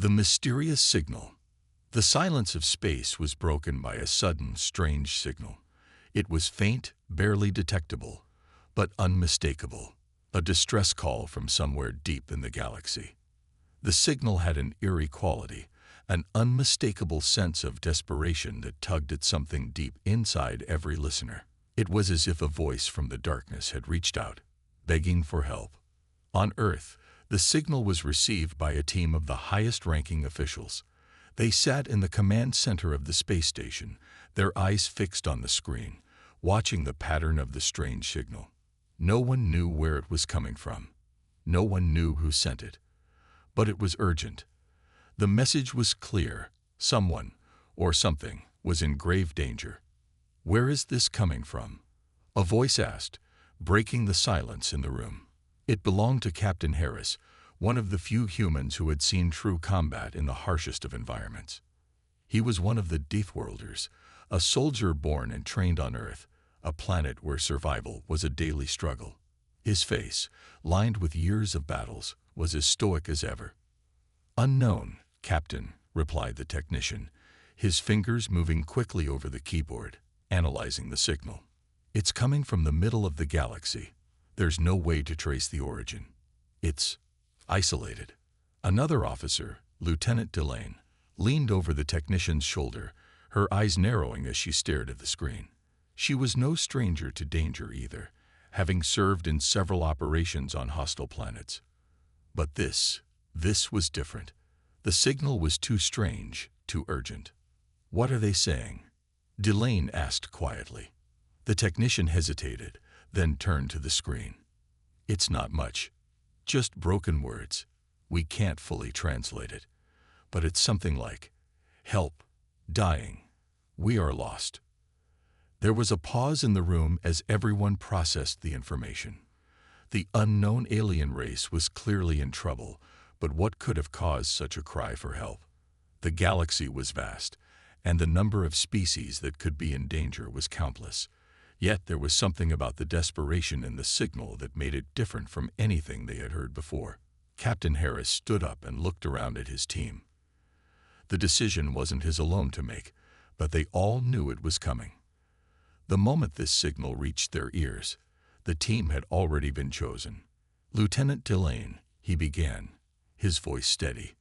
The mysterious signal. The silence of space was broken by a sudden, strange signal. It was faint, barely detectable, but unmistakable, a distress call from somewhere deep in the galaxy. The signal had an eerie quality, an unmistakable sense of desperation that tugged at something deep inside every listener. It was as if a voice from the darkness had reached out, begging for help. On Earth, the signal was received by a team of the highest-ranking officials. They sat in the command center of the space station, their eyes fixed on the screen, watching the pattern of the strange signal. No one knew where it was coming from. No one knew who sent it. But it was urgent. The message was clear. Someone, or something, was in grave danger. "Where is this coming from?" a voice asked, breaking the silence in the room. It belonged to Captain Harris, one of the few humans who had seen true combat in the harshest of environments. He was one of the Deathworlders, a soldier born and trained on Earth, a planet where survival was a daily struggle. His face, lined with years of battles, was as stoic as ever. "Unknown, Captain," replied the technician, his fingers moving quickly over the keyboard, analyzing the signal. "It's coming from the middle of the galaxy. There's no way to trace the origin. It's isolated." Another officer, Lieutenant Delane, leaned over the technician's shoulder, her eyes narrowing as she stared at the screen. She was no stranger to danger either, having served in several operations on hostile planets. But this was different. The signal was too strange, too urgent. "What are they saying?" Delane asked quietly. The technician hesitated, then turned to the screen. "It's not much. Just broken words. We can't fully translate it. But it's something like, 'Help. Dying. We are lost.'" There was a pause in the room as everyone processed the information. The unknown alien race was clearly in trouble, but what could have caused such a cry for help? The galaxy was vast, and the number of species that could be in danger was countless. Yet there was something about the desperation in the signal that made it different from anything they had heard before. Captain Harris stood up and looked around at his team. The decision wasn't his alone to make, but they all knew it was coming. The moment this signal reached their ears, the team had already been chosen. "Lieutenant Delane," he began, his voice steady,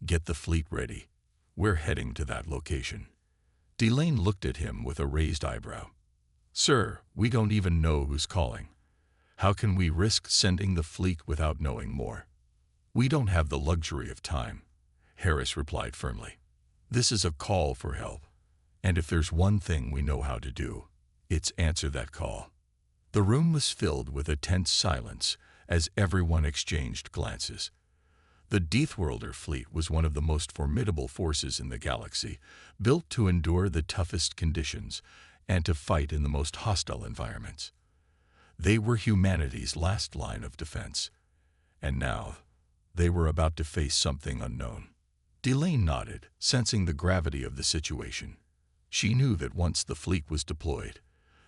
"get the fleet ready. We're heading to that location." Delane looked at him with a raised eyebrow. "Sir, we don't even know who's calling. How can we risk sending the fleet without knowing more?" "We don't have the luxury of time," Harris replied firmly. "This is a call for help, and if there's one thing we know how to do, it's answer that call." The room was filled with a tense silence as everyone exchanged glances. The Deathworlder fleet was one of the most formidable forces in the galaxy, built to endure the toughest conditions and to fight in the most hostile environments. They were humanity's last line of defense, and now they were about to face something unknown. Delane nodded, sensing the gravity of the situation. She knew that once the fleet was deployed,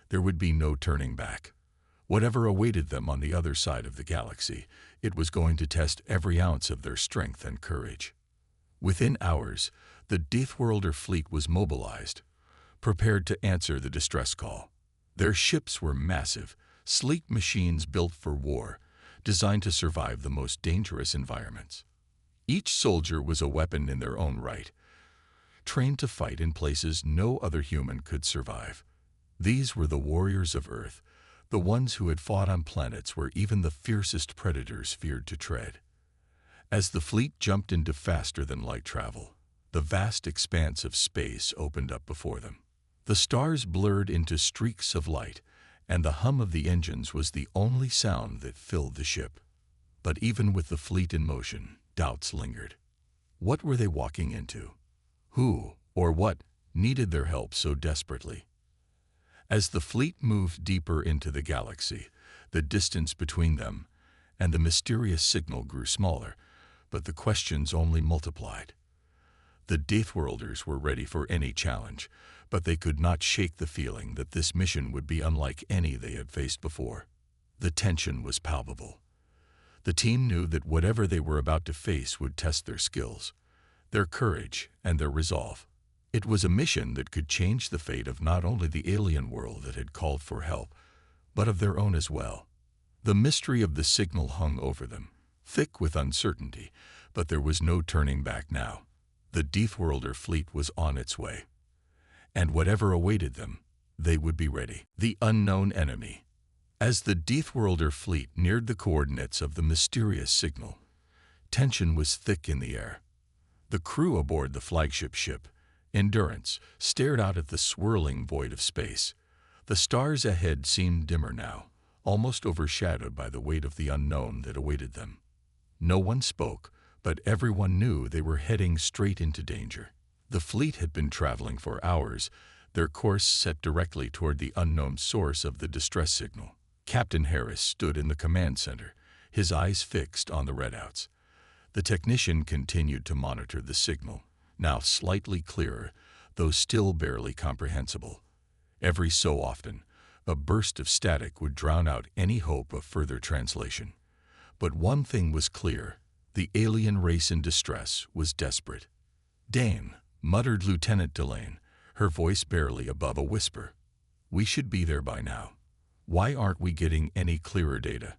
there would be no turning back. Whatever awaited them on the other side of the galaxy, it was going to test every ounce of their strength and courage. Within hours, the Deathworlder fleet was mobilized, prepared to answer the distress call. Their ships were massive, sleek machines built for war, designed to survive the most dangerous environments. Each soldier was a weapon in their own right, trained to fight in places no other human could survive. These were the warriors of Earth, the ones who had fought on planets where even the fiercest predators feared to tread. As the fleet jumped into faster-than-light travel, the vast expanse of space opened up before them. The stars blurred into streaks of light, and the hum of the engines was the only sound that filled the ship. But even with the fleet in motion, doubts lingered. What were they walking into? Who, or what, needed their help so desperately? As the fleet moved deeper into the galaxy, the distance between them and the mysterious signal grew smaller, but the questions only multiplied. The Deathworlders were ready for any challenge, but they could not shake the feeling that this mission would be unlike any they had faced before. The tension was palpable. The team knew that whatever they were about to face would test their skills. their courage, and their resolve. It was a mission that could change the fate of not only the alien world that had called for help, but of their own as well. The mystery of the signal hung over them, thick with uncertainty, but there was no turning back now. The Deathworlder fleet was on its way. And whatever awaited them, they would be ready. The unknown enemy. As the Deathworlder fleet neared the coordinates of the mysterious signal, tension was thick in the air. The crew aboard the flagship ship, Endurance, stared out at the swirling void of space. The stars ahead seemed dimmer now, almost overshadowed by the weight of the unknown that awaited them. No one spoke, but everyone knew they were heading straight into danger. The fleet had been traveling for hours, their course set directly toward the unknown source of the distress signal. Captain Harris stood in the command center, his eyes fixed on the readouts. The technician continued to monitor the signal, now slightly clearer, though still barely comprehensible. Every so often, a burst of static would drown out any hope of further translation. But one thing was clear: the alien race in distress was desperate. "Dane," muttered Lieutenant Delane, her voice barely above a whisper. "We should be there by now. Why aren't we getting any clearer data?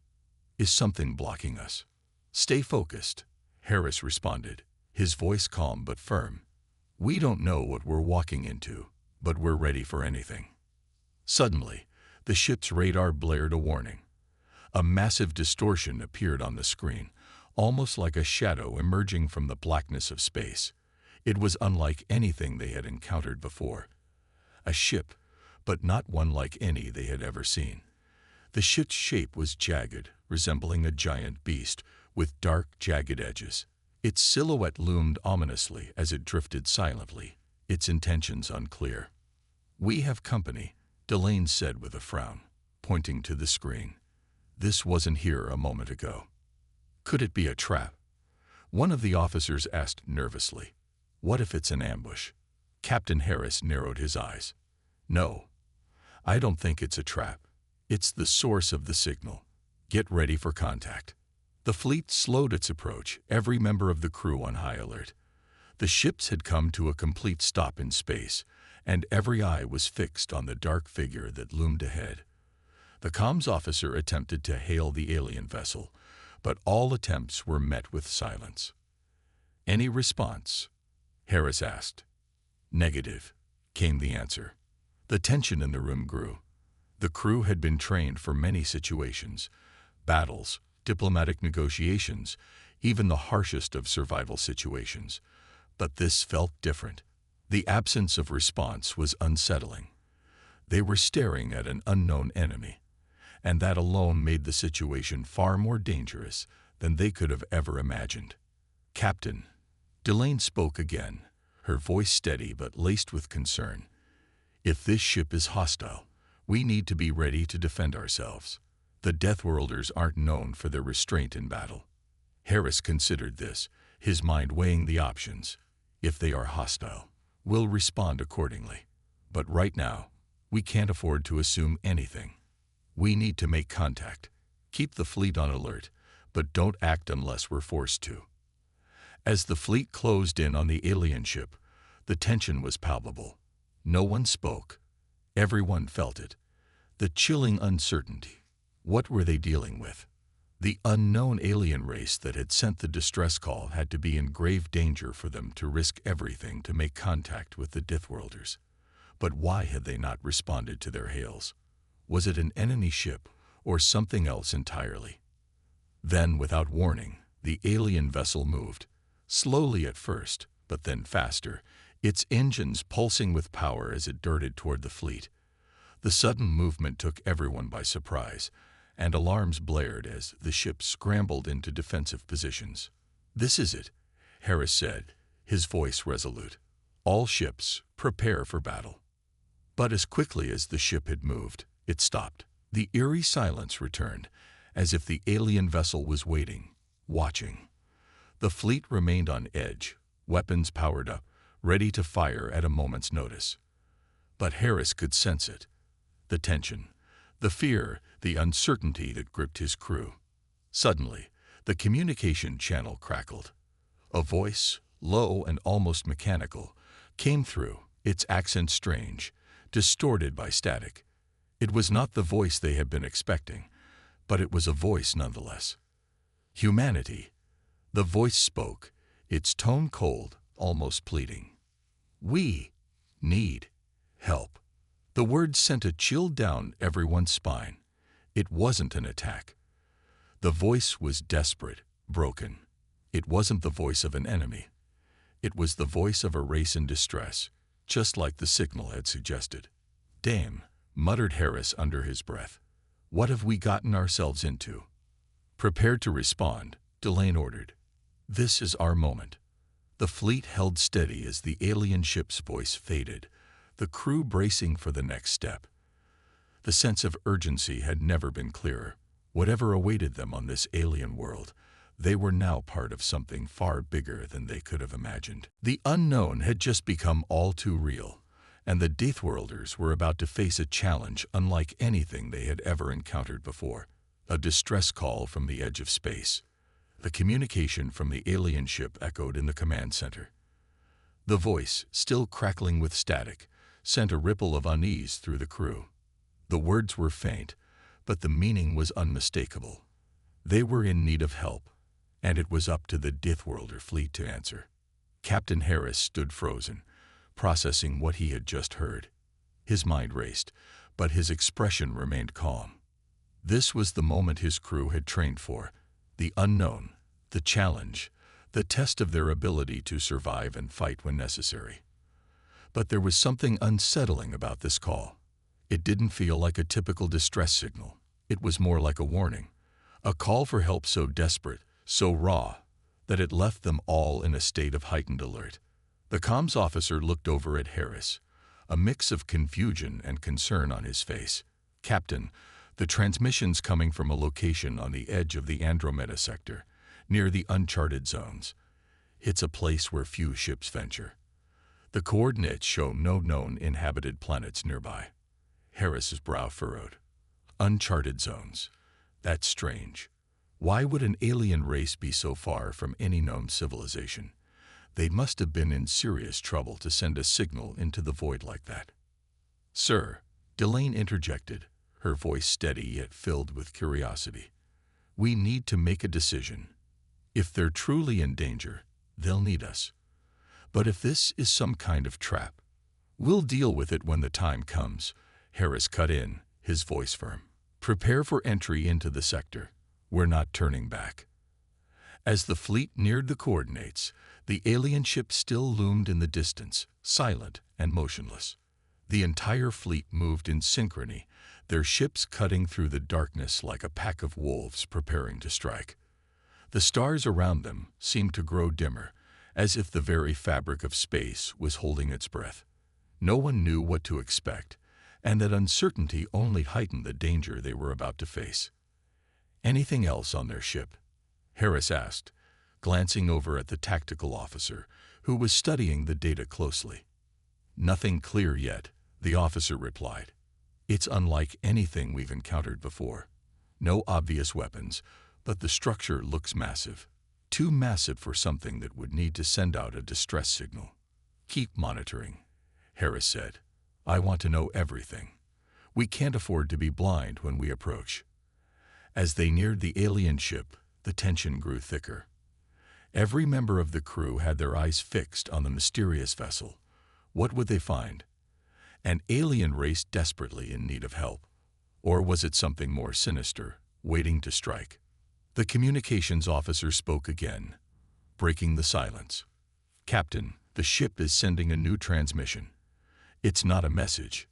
Is something blocking us?" "Stay focused," Harris responded, his voice calm but firm. "We don't know what we're walking into, but we're ready for anything." Suddenly, the ship's radar blared a warning. A massive distortion appeared on the screen, almost like a shadow emerging from the blackness of space. It was unlike anything they had encountered before. A ship, but not one like any they had ever seen. The ship's shape was jagged, resembling a giant beast, with dark, jagged edges. Its silhouette loomed ominously as it drifted silently, its intentions unclear. "We have company," Delane said with a frown, pointing to the screen. "This wasn't here a moment ago." "Could it be a trap?" one of the officers asked nervously. "What if it's an ambush?" Captain Harris narrowed his eyes. "No, I don't think it's a trap. It's the source of the signal. Get ready for contact." The fleet slowed its approach, every member of the crew on high alert. The ships had come to a complete stop in space, and every eye was fixed on the dark figure that loomed ahead. The comms officer attempted to hail the alien vessel, but all attempts were met with silence. "Any response?" Harris asked. "Negative," came the answer. The tension in the room grew. The crew had been trained for many situations: battles, diplomatic negotiations, even the harshest of survival situations. But this felt different. The absence of response was unsettling. They were staring at an unknown enemy, and that alone made the situation far more dangerous than they could have ever imagined. "Captain," Delane spoke again, her voice steady but laced with concern. "If this ship is hostile, we need to be ready to defend ourselves. The Deathworlders aren't known for their restraint in battle." Harris considered this, his mind weighing the options. "If they are hostile, we'll respond accordingly. But right now, we can't afford to assume anything. We need to make contact. Keep the fleet on alert, but don't act unless we're forced to." As the fleet closed in on the alien ship, the tension was palpable. No one spoke. Everyone felt it. The chilling uncertainty. What were they dealing with? The unknown alien race that had sent the distress call had to be in grave danger for them to risk everything to make contact with the Deathworlders. But why had they not responded to their hails? Was it an enemy ship or something else entirely? Then, without warning, the alien vessel moved. Slowly at first, but then faster, its engines pulsing with power as it darted toward the fleet. The sudden movement took everyone by surprise, and alarms blared as the ship scrambled into defensive positions. "This is it," Harris said, his voice resolute. "All ships, prepare for battle." But as quickly as the ship had moved, it stopped. The eerie silence returned, as if the alien vessel was waiting, watching. The fleet remained on edge, weapons powered up, ready to fire at a moment's notice. But Harris could sense it. The tension, the fear, the uncertainty that gripped his crew. Suddenly, the communication channel crackled. A voice, low and almost mechanical, came through, its accent strange, distorted by static. It was not the voice they had been expecting, but it was a voice nonetheless. Humanity. The voice spoke, its tone cold, almost pleading. We need help. The words sent a chill down everyone's spine. It wasn't an attack. The voice was desperate, broken. It wasn't the voice of an enemy. It was the voice of a race in distress, just like the signal had suggested. "Damn," muttered Harris under his breath. "What have we gotten ourselves into?" Prepared to respond, Delane ordered. "This is our moment." The fleet held steady as the alien ship's voice faded, the crew bracing for the next step. The sense of urgency had never been clearer. Whatever awaited them on this alien world, they were now part of something far bigger than they could have imagined. The unknown had just become all too real, and the Deathworlders were about to face a challenge unlike anything they had ever encountered before. A distress call from the edge of space. The communication from the alien ship echoed in the command center. The voice, still crackling with static, sent a ripple of unease through the crew. The words were faint, but the meaning was unmistakable. They were in need of help, and it was up to the Deathworlder fleet to answer. Captain Harris stood frozen, processing what he had just heard. His mind raced, but his expression remained calm. This was the moment his crew had trained for, the unknown, the challenge, the test of their ability to survive and fight when necessary. But there was something unsettling about this call. It didn't feel like a typical distress signal. It was more like a warning, a call for help so desperate, so raw, that it left them all in a state of heightened alert. The comms officer looked over at Harris, a mix of confusion and concern on his face. "Captain, the transmission's coming from a location on the edge of the Andromeda sector, near the uncharted zones. It's a place where few ships venture. The coordinates show no known inhabited planets nearby." Harris's brow furrowed. Uncharted zones. That's strange. Why would an alien race be so far from any known civilization? They must have been in serious trouble to send a signal into the void like that. "Sir," Delane interjected, her voice steady yet filled with curiosity. "We need to make a decision. If they're truly in danger, they'll need us. But if this is some kind of trap, we'll deal with it when the time comes." Harris cut in, his voice firm. "Prepare for entry into the sector. We're not turning back." As the fleet neared the coordinates, the alien ship still loomed in the distance, silent and motionless. The entire fleet moved in synchrony, their ships cutting through the darkness like a pack of wolves preparing to strike. The stars around them seemed to grow dimmer, as if the very fabric of space was holding its breath. No one knew what to expect, and that uncertainty only heightened the danger they were about to face. "Anything else on their ship?" Harris asked, glancing over at the tactical officer, who was studying the data closely. "Nothing clear yet," the officer replied. "It's unlike anything we've encountered before. No obvious weapons, but the structure looks massive. Too massive for something that would need to send out a distress signal." "Keep monitoring," Harris said. "I want to know everything. We can't afford to be blind when we approach." As they neared the alien ship, the tension grew thicker. Every member of the crew had their eyes fixed on the mysterious vessel. What would they find? An alien race desperately in need of help? Or was it something more sinister, waiting to strike? The communications officer spoke again, breaking the silence. "Captain, the ship is sending a new transmission. It's not a message.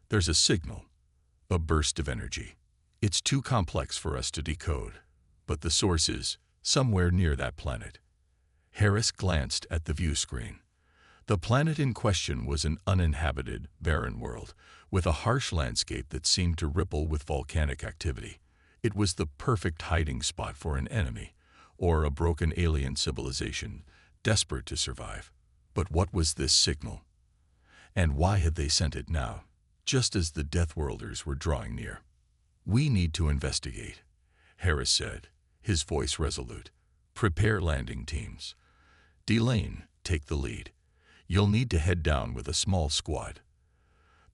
There's a signal, a burst of energy. It's too complex for us to decode, but the source is somewhere near that planet." Harris glanced at the view screen. The planet in question was an uninhabited, barren world, with a harsh landscape that seemed to ripple with volcanic activity. It was the perfect hiding spot for an enemy, or a broken alien civilization, desperate to survive. But what was this signal? And why had they sent it now, just as the Deathworlders were drawing near? "We need to investigate," Harris said, his voice resolute. "Prepare landing teams. Delane, take the lead. You'll need to head down with a small squad.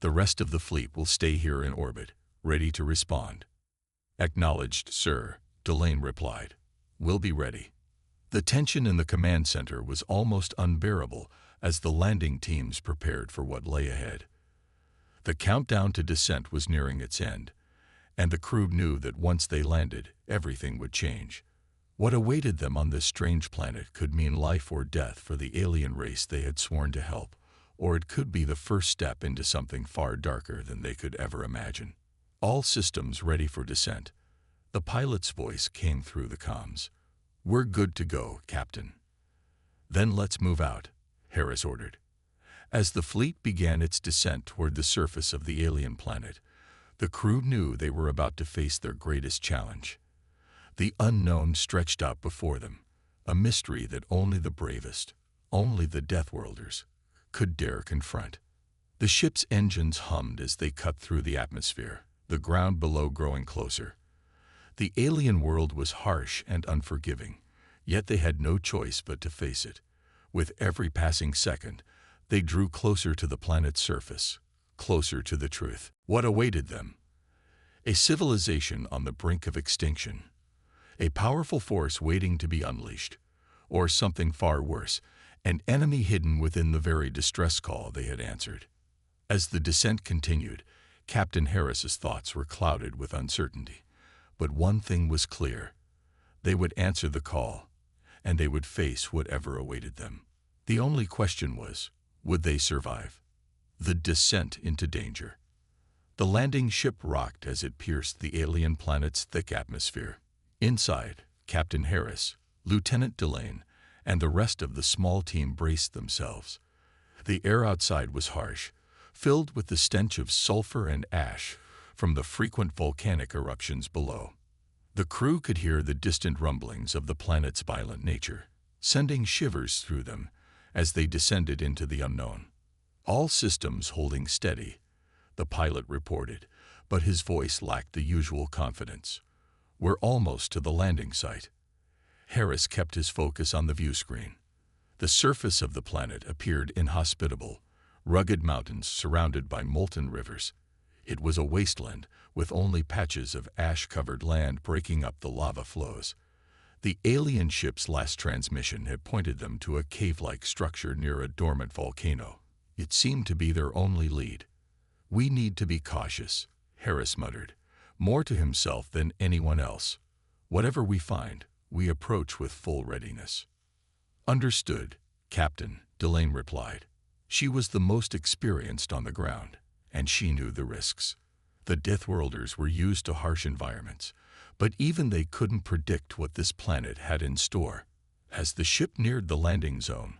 The rest of the fleet will stay here in orbit, ready to respond. Acknowledged, sir, Delane replied. We'll be ready. The tension in the command center was almost unbearable as the landing teams prepared for what lay ahead. The countdown to descent was nearing its end, and the crew knew that once they landed, everything would change. What awaited them on this strange planet could mean life or death for the alien race they had sworn to help, or it could be the first step into something far darker than they could ever imagine. All systems ready for descent. The pilot's voice came through the comms. We're good to go, Captain. Then let's move out, Harris ordered. As the fleet began its descent toward the surface of the alien planet, the crew knew they were about to face their greatest challenge. The unknown stretched out before them, a mystery that only the bravest, only the Deathworlders, could dare confront. The ship's engines hummed as they cut through the atmosphere, the ground below growing closer. The alien world was harsh and unforgiving, yet they had no choice but to face it. With every passing second, they drew closer to the planet's surface, closer to the truth. What awaited them? A civilization on the brink of extinction, a powerful force waiting to be unleashed, or something far worse, an enemy hidden within the very distress call they had answered. As the descent continued, Captain Harris's thoughts were clouded with uncertainty. But one thing was clear. They would answer the call, and they would face whatever awaited them. The only question was, would they survive? The descent into danger. The landing ship rocked as it pierced the alien planet's thick atmosphere. Inside, Captain Harris, Lieutenant Delane, and the rest of the small team braced themselves. The air outside was harsh, filled with the stench of sulfur and ash from the frequent volcanic eruptions below. The crew could hear the distant rumblings of the planet's violent nature, sending shivers through them as they descended into the unknown. All systems holding steady, the pilot reported, but his voice lacked the usual confidence. We're almost to the landing site. Harris kept his focus on the view screen. The surface of the planet appeared inhospitable, rugged mountains surrounded by molten rivers. It was a wasteland with only patches of ash-covered land breaking up the lava flows. The alien ship's last transmission had pointed them to a cave-like structure near a dormant volcano. It seemed to be their only lead. We need to be cautious, Harris muttered, more to himself than anyone else. Whatever we find, we approach with full readiness. Understood, Captain, Delane replied. She was the most experienced on the ground, and she knew the risks. The Deathworlders were used to harsh environments, but even they couldn't predict what this planet had in store. As the ship neared the landing zone,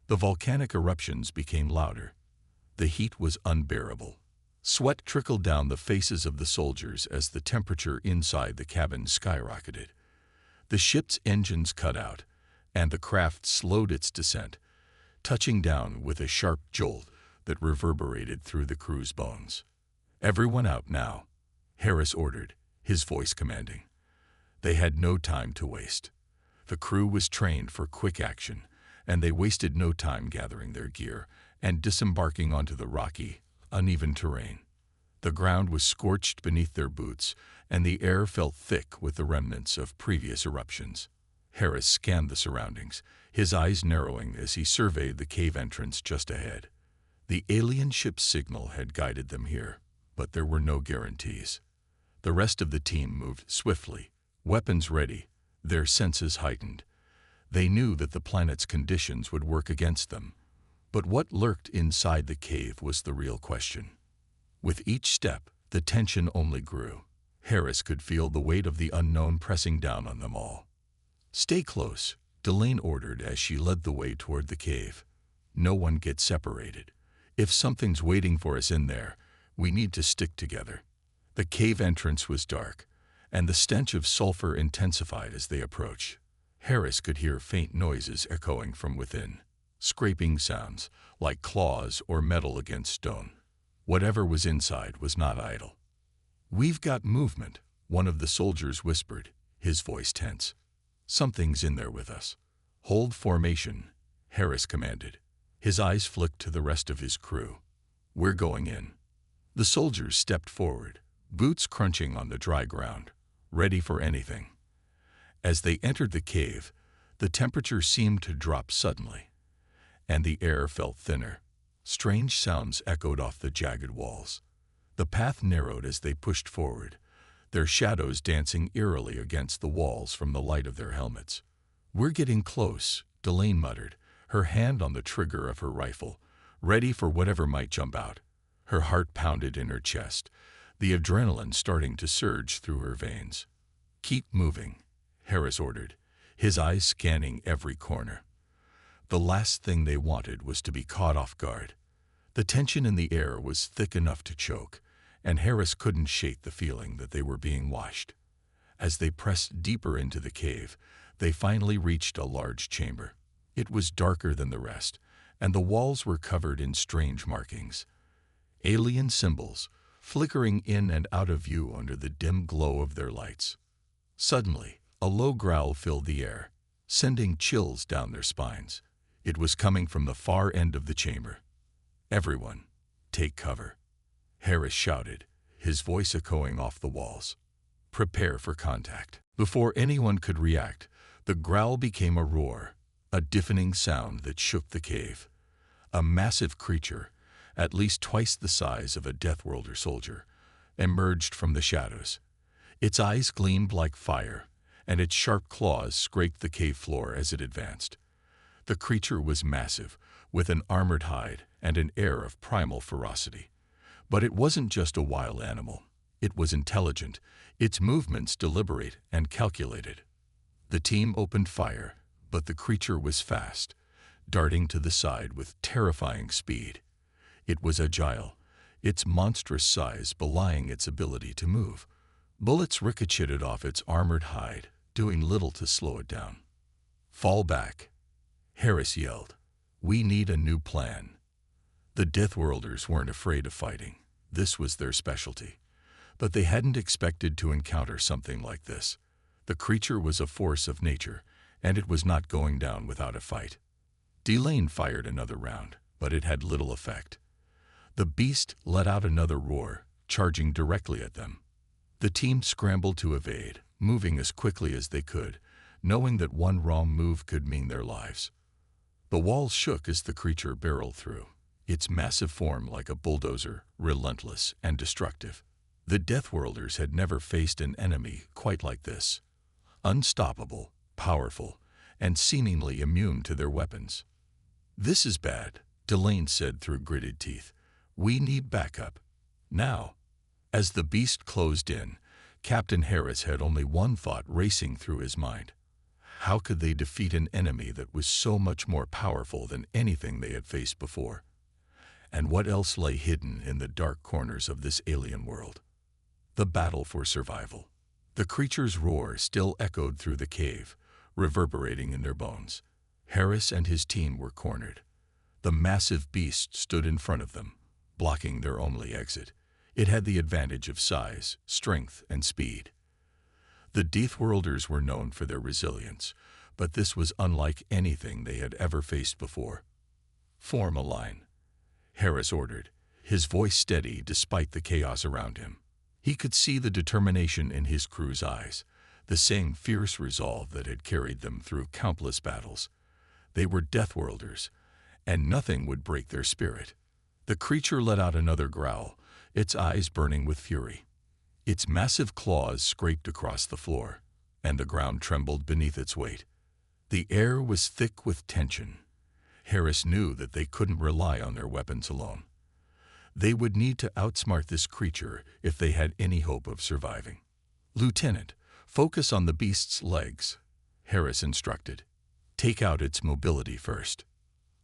the volcanic eruptions became louder. The heat was unbearable. Sweat trickled down the faces of the soldiers as the temperature inside the cabin skyrocketed. The ship's engines cut out, and the craft slowed its descent, touching down with a sharp jolt that reverberated through the crew's bones. Everyone out now, Harris ordered, his voice commanding. They had no time to waste. The crew was trained for quick action, and they wasted no time gathering their gear and disembarking onto the rocky, uneven terrain. The ground was scorched beneath their boots, and the air felt thick with the remnants of previous eruptions. Harris scanned the surroundings, his eyes narrowing as he surveyed the cave entrance just ahead. The alien ship's signal had guided them here, but there were no guarantees. The rest of the team moved swiftly, weapons ready, their senses heightened. They knew that the planet's conditions would work against them, but what lurked inside the cave was the real question. With each step, the tension only grew. Harris could feel the weight of the unknown pressing down on them all. Stay close, Delane ordered as she led the way toward the cave. No one get separated. If something's waiting for us in there, we need to stick together. The cave entrance was dark, and the stench of sulfur intensified as they approached. Harris could hear faint noises echoing from within, scraping sounds like claws or metal against stone. Whatever was inside was not idle. "We've got movement," one of the soldiers whispered, his voice tense. "Something's in there with us. Hold formation," Harris commanded. His eyes flicked to the rest of his crew. "We're going in." The soldiers stepped forward, boots crunching on the dry ground, ready for anything. As they entered the cave, the temperature seemed to drop suddenly, and the air felt thinner. Strange sounds echoed off the jagged walls. The path narrowed as they pushed forward, their shadows dancing eerily against the walls from the light of their helmets. "We're getting close," Delane muttered, her hand on the trigger of her rifle, ready for whatever might jump out. Her heart pounded in her chest, the adrenaline starting to surge through her veins. "Keep moving," Harris ordered, his eyes scanning every corner. The last thing they wanted was to be caught off guard. The tension in the air was thick enough to choke, and Harris couldn't shake the feeling that they were being watched. As they pressed deeper into the cave, they finally reached a large chamber. It was darker than the rest, and the walls were covered in strange markings. Alien symbols, flickering in and out of view under the dim glow of their lights. Suddenly, a low growl filled the air, sending chills down their spines. It was coming from the far end of the chamber. "Everyone, take cover," Harris shouted, his voice echoing off the walls. "Prepare for contact." Before anyone could react, the growl became a roar, a deafening sound that shook the cave. A massive creature, at least twice the size of a Deathworlder soldier, emerged from the shadows. Its eyes gleamed like fire, and its sharp claws scraped the cave floor as it advanced. The creature was massive, with an armored hide and an air of primal ferocity. But it wasn't just a wild animal. It was intelligent, its movements deliberate and calculated. The team opened fire, but the creature was fast, darting to the side with terrifying speed. It was agile, its monstrous size belying its ability to move. Bullets ricocheted off its armored hide, doing little to slow it down. "Fall back," Harris yelled. "We need a new plan." The Deathworlders weren't afraid of fighting. This was their specialty. But they hadn't expected to encounter something like this. The creature was a force of nature, and it was not going down without a fight. Delane fired another round, but it had little effect. The beast let out another roar, charging directly at them. The team scrambled to evade, moving as quickly as they could, knowing that one wrong move could mean their lives. The walls shook as the creature barreled through, its massive form like a bulldozer, relentless and destructive. The Deathworlders had never faced an enemy quite like this. Unstoppable, powerful, and seemingly immune to their weapons. "This is bad," Delane said through gritted teeth. "We need backup. Now." As the beast closed in, Captain Harris had only one thought racing through his mind. How could they defeat an enemy that was so much more powerful than anything they had faced before? And what else lay hidden in the dark corners of this alien world? The battle for survival. The creature's roar still echoed through the cave, reverberating in their bones. Harris and his team were cornered. The massive beast stood in front of them, blocking their only exit. It had the advantage of size, strength, and speed. The Deathworlders were known for their resilience, but this was unlike anything they had ever faced before. "Form a line," Harris ordered, his voice steady despite the chaos around him. He could see the determination in his crew's eyes, the same fierce resolve that had carried them through countless battles. They were Deathworlders, and nothing would break their spirit. The creature let out another growl, its eyes burning with fury. Its massive claws scraped across the floor, and the ground trembled beneath its weight. The air was thick with tension. Harris knew that they couldn't rely on their weapons alone. They would need to outsmart this creature if they had any hope of surviving. "Lieutenant, focus on the beast's legs," Harris instructed. "Take out its mobility first."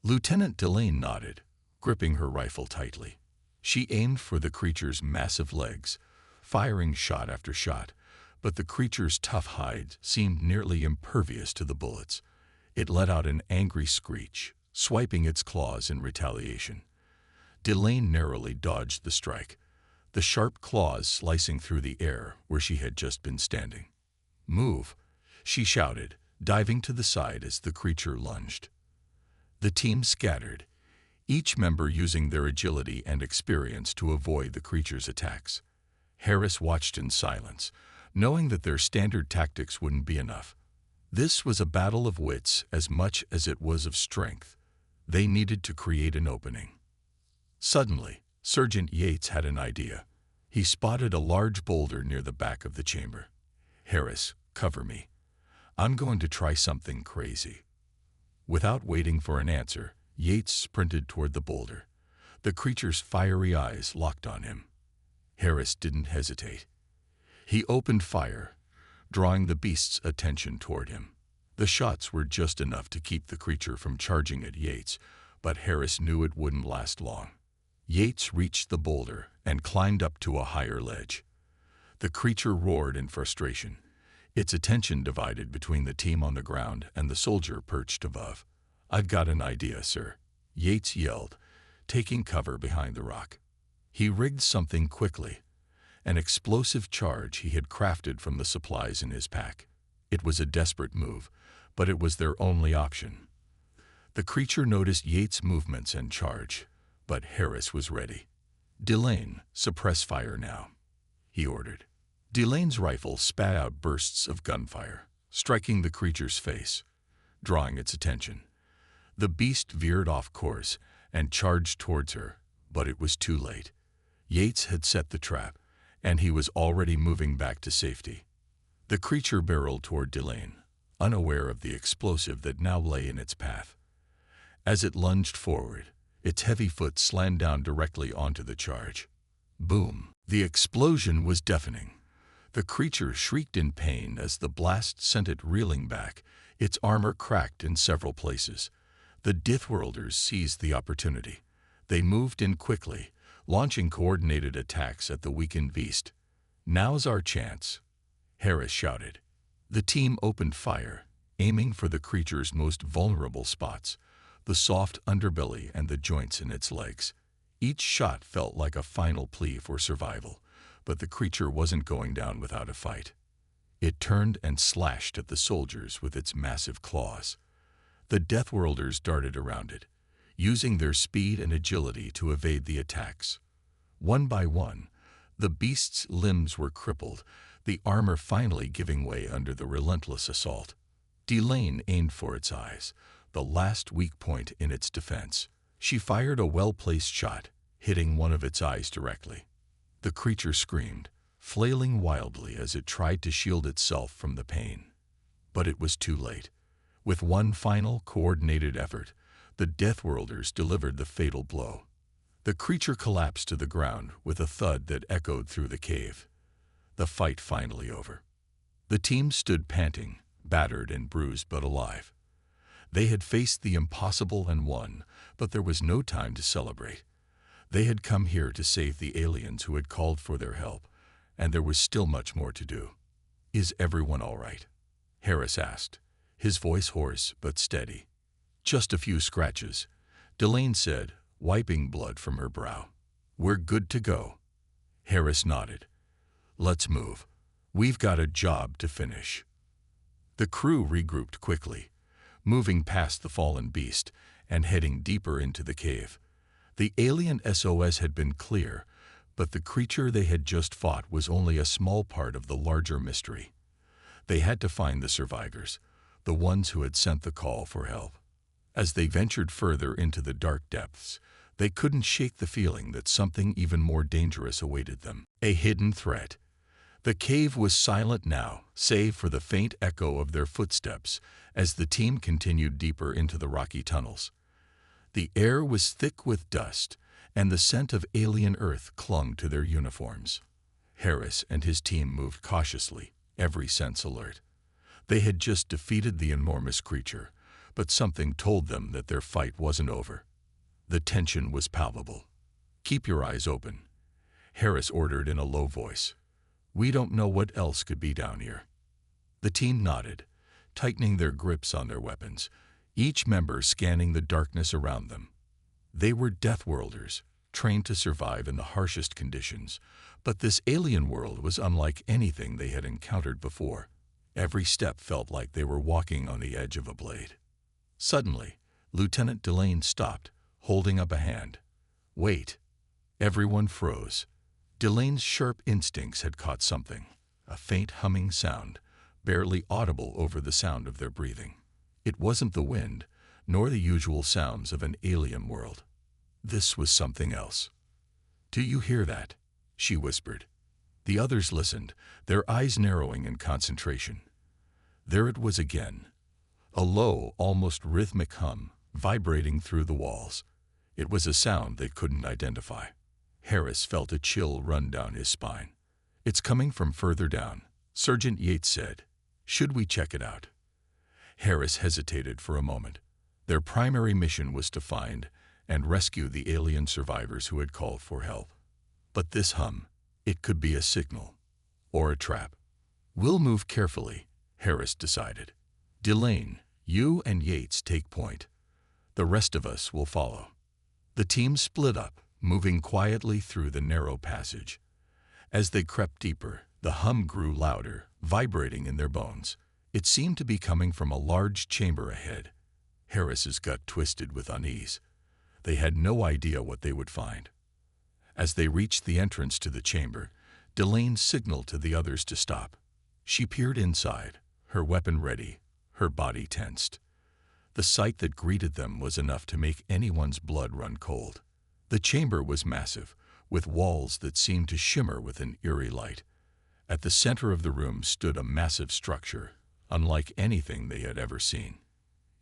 Lieutenant Delane nodded, gripping her rifle tightly. She aimed for the creature's massive legs, firing shot after shot, but the creature's tough hide seemed nearly impervious to the bullets. It let out an angry screech, swiping its claws in retaliation. Delane narrowly dodged the strike, the sharp claws slicing through the air where she had just been standing. "Move," she shouted, diving to the side as the creature lunged. The team scattered, each member using their agility and experience to avoid the creature's attacks. Harris watched in silence, knowing that their standard tactics wouldn't be enough. This was a battle of wits as much as it was of strength. They needed to create an opening. Suddenly, Sergeant Yates had an idea. He spotted a large boulder near the back of the chamber. "Harris, cover me. I'm going to try something crazy." Without waiting for an answer, Yates sprinted toward the boulder. The creature's fiery eyes locked on him. Harris didn't hesitate. He opened fire, drawing the beast's attention toward him. The shots were just enough to keep the creature from charging at Yates, but Harris knew it wouldn't last long. Yates reached the boulder and climbed up to a higher ledge. The creature roared in frustration, its attention divided between the team on the ground and the soldier perched above. "I've got an idea, sir," Yates yelled, taking cover behind the rock. He rigged something quickly, an explosive charge he had crafted from the supplies in his pack. It was a desperate move, but it was their only option. The creature noticed Yates' movements and charge, but Harris was ready. "Delane, suppress fire now," he ordered. Delane's rifle spat out bursts of gunfire, striking the creature's face, drawing its attention. The beast veered off course and charged towards her, but it was too late. Yates had set the trap, and he was already moving back to safety. The creature barreled toward Delane, unaware of the explosive that now lay in its path. As it lunged forward, its heavy foot slammed down directly onto the charge. Boom! The explosion was deafening. The creature shrieked in pain as the blast sent it reeling back, its armor cracked in several places. The Deathworlders seized the opportunity. They moved in quickly, launching coordinated attacks at the weakened beast. "Now's our chance," Harris shouted. The team opened fire, aiming for the creature's most vulnerable spots, the soft underbelly and the joints in its legs. Each shot felt like a final plea for survival, but the creature wasn't going down without a fight. It turned and slashed at the soldiers with its massive claws. The Deathworlders darted around it, using their speed and agility to evade the attacks. One by one, the beast's limbs were crippled, the armor finally giving way under the relentless assault. Delane aimed for its eyes, the last weak point in its defense. She fired a well-placed shot, hitting one of its eyes directly. The creature screamed, flailing wildly as it tried to shield itself from the pain. But it was too late. With one final, coordinated effort, the Deathworlders delivered the fatal blow. The creature collapsed to the ground with a thud that echoed through the cave. The fight finally over. The team stood panting, battered and bruised but alive. They had faced the impossible and won, but there was no time to celebrate. They had come here to save the aliens who had called for their help, and there was still much more to do. "Is everyone all right?" Harris asked, his voice hoarse but steady. "Just a few scratches," Delane said, wiping blood from her brow. "We're good to go." Harris nodded. "Let's move. We've got a job to finish." The crew regrouped quickly, moving past the fallen beast and heading deeper into the cave. The alien SOS had been clear, but the creature they had just fought was only a small part of the larger mystery. They had to find the survivors, the ones who had sent the call for help. As they ventured further into the dark depths, they couldn't shake the feeling that something even more dangerous awaited them, a hidden threat. The cave was silent now, save for the faint echo of their footsteps as the team continued deeper into the rocky tunnels. The air was thick with dust, and the scent of alien earth clung to their uniforms. Harris and his team moved cautiously, every sense alert. They had just defeated the enormous creature, but something told them that their fight wasn't over. The tension was palpable. "Keep your eyes open," Harris ordered in a low voice. "We don't know what else could be down here." The team nodded, tightening their grips on their weapons, each member scanning the darkness around them. They were Deathworlders, trained to survive in the harshest conditions, but this alien world was unlike anything they had encountered before. Every step felt like they were walking on the edge of a blade. Suddenly, Lieutenant Delane stopped, holding up a hand. "Wait." Everyone froze. Delane's sharp instincts had caught something, a faint humming sound, barely audible over the sound of their breathing. It wasn't the wind, nor the usual sounds of an alien world. This was something else. "Do you hear that?" she whispered. The others listened, their eyes narrowing in concentration. There it was again, a low, almost rhythmic hum, vibrating through the walls. It was a sound they couldn't identify. Harris felt a chill run down his spine. "It's coming from further down," Sergeant Yates said. "Should we check it out?" Harris hesitated for a moment. Their primary mission was to find and rescue the alien survivors who had called for help. But this hum, it could be a signal or a trap. "We'll move carefully," Harris decided. "Delane, you and Yates take point. The rest of us will follow." The team split up, moving quietly through the narrow passage. As they crept deeper, the hum grew louder, vibrating in their bones. It seemed to be coming from a large chamber ahead. Harris's gut twisted with unease. They had no idea what they would find. As they reached the entrance to the chamber, Delane signaled to the others to stop. She peered inside, her weapon ready, her body tensed. The sight that greeted them was enough to make anyone's blood run cold. The chamber was massive, with walls that seemed to shimmer with an eerie light. At the center of the room stood a massive structure, unlike anything they had ever seen.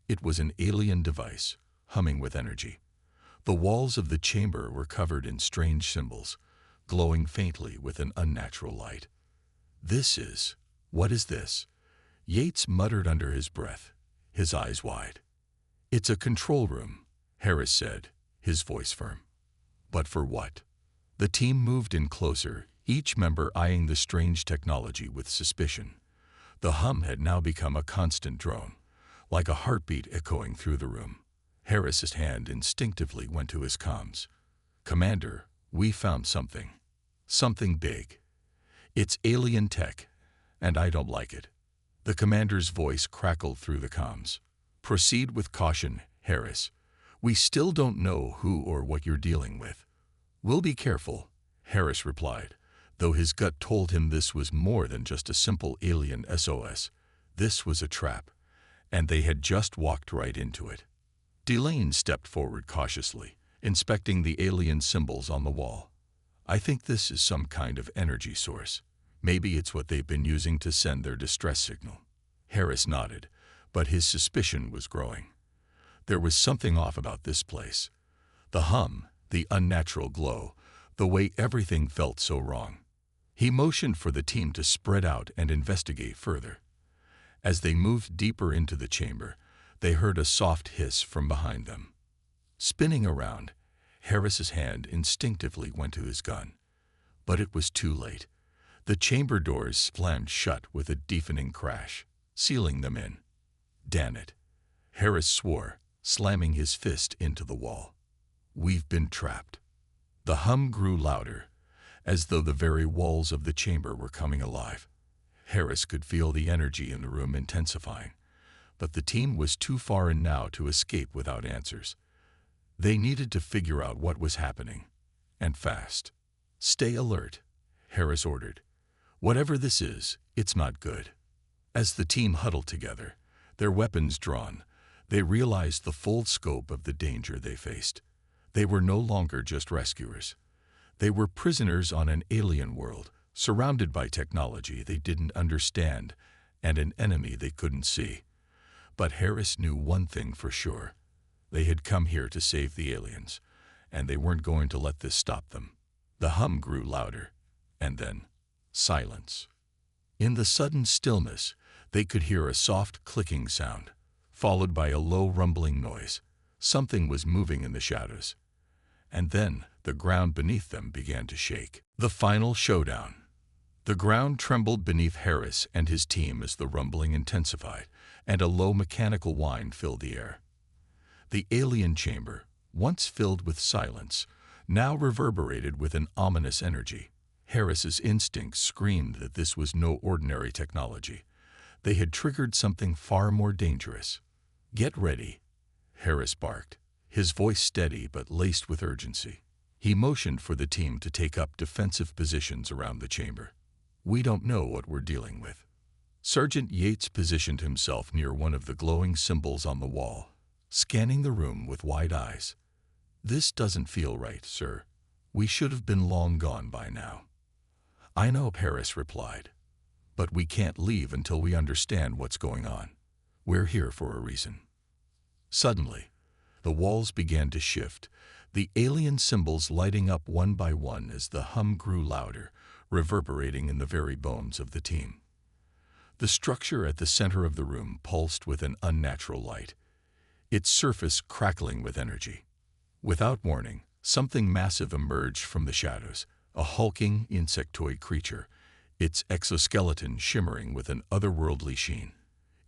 It was an alien device, humming with energy. The walls of the chamber were covered in strange symbols, glowing faintly with an unnatural light. What is this?" Yates muttered under his breath, his eyes wide. "It's a control room," Harris said, his voice firm. "But for what?" The team moved in closer, each member eyeing the strange technology with suspicion. The hum had now become a constant drone, like a heartbeat echoing through the room. Harris's hand instinctively went to his comms. "Commander, we found something. Something big. It's alien tech, and I don't like it." The commander's voice crackled through the comms. "Proceed with caution, Harris. We still don't know who or what you're dealing with." "We'll be careful," Harris replied, though his gut told him this was more than just a simple alien SOS. This was a trap, and they had just walked right into it. Delane stepped forward cautiously, inspecting the alien symbols on the wall. "I think this is some kind of energy source. Maybe it's what they've been using to send their distress signal." Harris nodded, but his suspicion was growing. There was something off about this place. The hum, the unnatural glow, the way everything felt so wrong. He motioned for the team to spread out and investigate further. As they moved deeper into the chamber, they heard a soft hiss from behind them. Spinning around, Harris's hand instinctively went to his gun. But it was too late. The chamber doors slammed shut with a deafening crash, sealing them in. "Damn it," Harris swore, slamming his fist into the wall. "We've been trapped." The hum grew louder, as though the very walls of the chamber were coming alive. Harris could feel the energy in the room intensifying, but the team was too far in now to escape without answers. They needed to figure out what was happening, and fast. "Stay alert," Harris ordered. "Whatever this is, it's not good." As the team huddled together, their weapons drawn, they realized the full scope of the danger they faced. They were no longer just rescuers. They were prisoners on an alien world, surrounded by technology they didn't understand and an enemy they couldn't see. But Harris knew one thing for sure. They had come here to save the aliens, and they weren't going to let this stop them. The hum grew louder, and then silence. In the sudden stillness, they could hear a soft clicking sound, followed by a low rumbling noise. Something was moving in the shadows. And then the ground beneath them began to shake. The final showdown. The ground trembled beneath Harris and his team as the rumbling intensified, and a low mechanical whine filled the air. The alien chamber, once filled with silence, now reverberated with an ominous energy. Harris's instincts screamed that this was no ordinary technology. They had triggered something far more dangerous. "Get ready," Harris barked, his voice steady but laced with urgency. He motioned for the team to take up defensive positions around the chamber. "We don't know what we're dealing with." Sergeant Yates positioned himself near one of the glowing symbols on the wall, scanning the room with wide eyes. "This doesn't feel right, sir. We should have been long gone by now." "I know," Harris replied, "but we can't leave until we understand what's going on. We're here for a reason." Suddenly, the walls began to shift, the alien symbols lighting up one by one as the hum grew louder, reverberating in the very bones of the team. The structure at the center of the room pulsed with an unnatural light, its surface crackling with energy. Without warning, something massive emerged from the shadows, a hulking insectoid creature, its exoskeleton shimmering with an otherworldly sheen.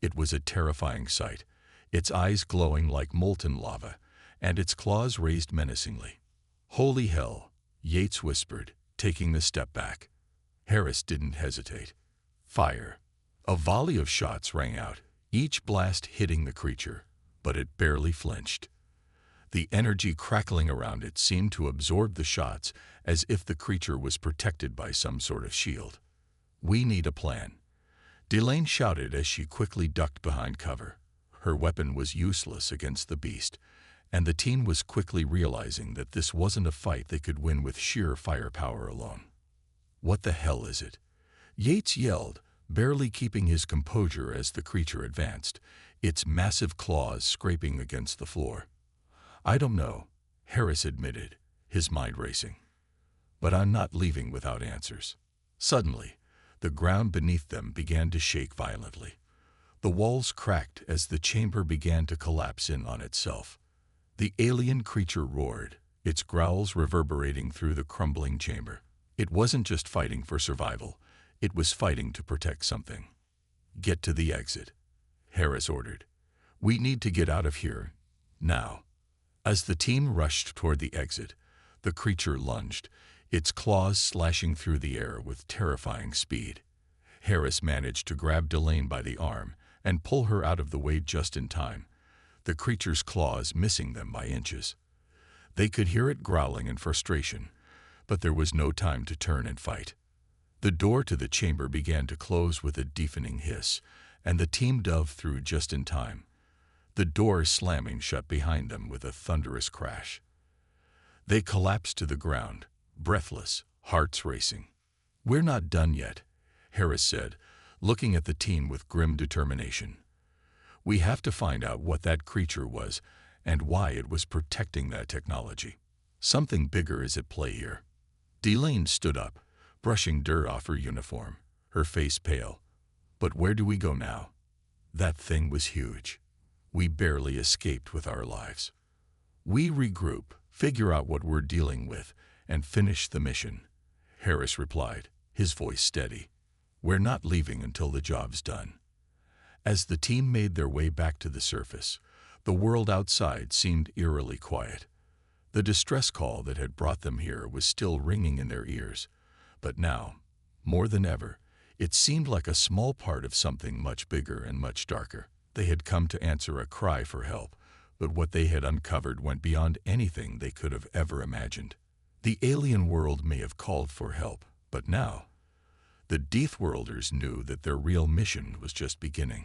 It was a terrifying sight, its eyes glowing like molten lava, and its claws raised menacingly. "Holy hell," Yates whispered, taking a step back. Harris didn't hesitate. "Fire." A volley of shots rang out, each blast hitting the creature, but it barely flinched. The energy crackling around it seemed to absorb the shots as if the creature was protected by some sort of shield. "We need a plan," Delane shouted as she quickly ducked behind cover. Her weapon was useless against the beast, and the team was quickly realizing that this wasn't a fight they could win with sheer firepower alone. "What the hell is it?" Yates yelled, barely keeping his composure as the creature advanced, its massive claws scraping against the floor. "I don't know," Harris admitted, his mind racing. "But I'm not leaving without answers." Suddenly, the ground beneath them began to shake violently. The walls cracked as the chamber began to collapse in on itself. The alien creature roared, its growls reverberating through the crumbling chamber. It wasn't just fighting for survival, it was fighting to protect something. "Get to the exit," Harris ordered. "We need to get out of here, now." As the team rushed toward the exit, the creature lunged, its claws slashing through the air with terrifying speed. Harris managed to grab Delane by the arm and pull her out of the way just in time, the creature's claws missing them by inches. They could hear it growling in frustration, but there was no time to turn and fight. The door to the chamber began to close with a deafening hiss, and the team dove through just in time, the door slamming shut behind them with a thunderous crash. They collapsed to the ground, breathless, hearts racing. "We're not done yet," Harris said, looking at the team with grim determination. "We have to find out what that creature was and why it was protecting that technology. Something bigger is at play here." Delane stood up, brushing dirt off her uniform, her face pale. "But where do we go now? That thing was huge. We barely escaped with our lives. We regroup, figure out what we're dealing with, and finish the mission," Harris replied, his voice steady. "We're not leaving until the job's done." As the team made their way back to the surface, the world outside seemed eerily quiet. The distress call that had brought them here was still ringing in their ears, but now, more than ever, it seemed like a small part of something much bigger and much darker. They had come to answer a cry for help, but what they had uncovered went beyond anything they could have ever imagined. The alien world may have called for help, but now, the Deathworlders knew that their real mission was just beginning.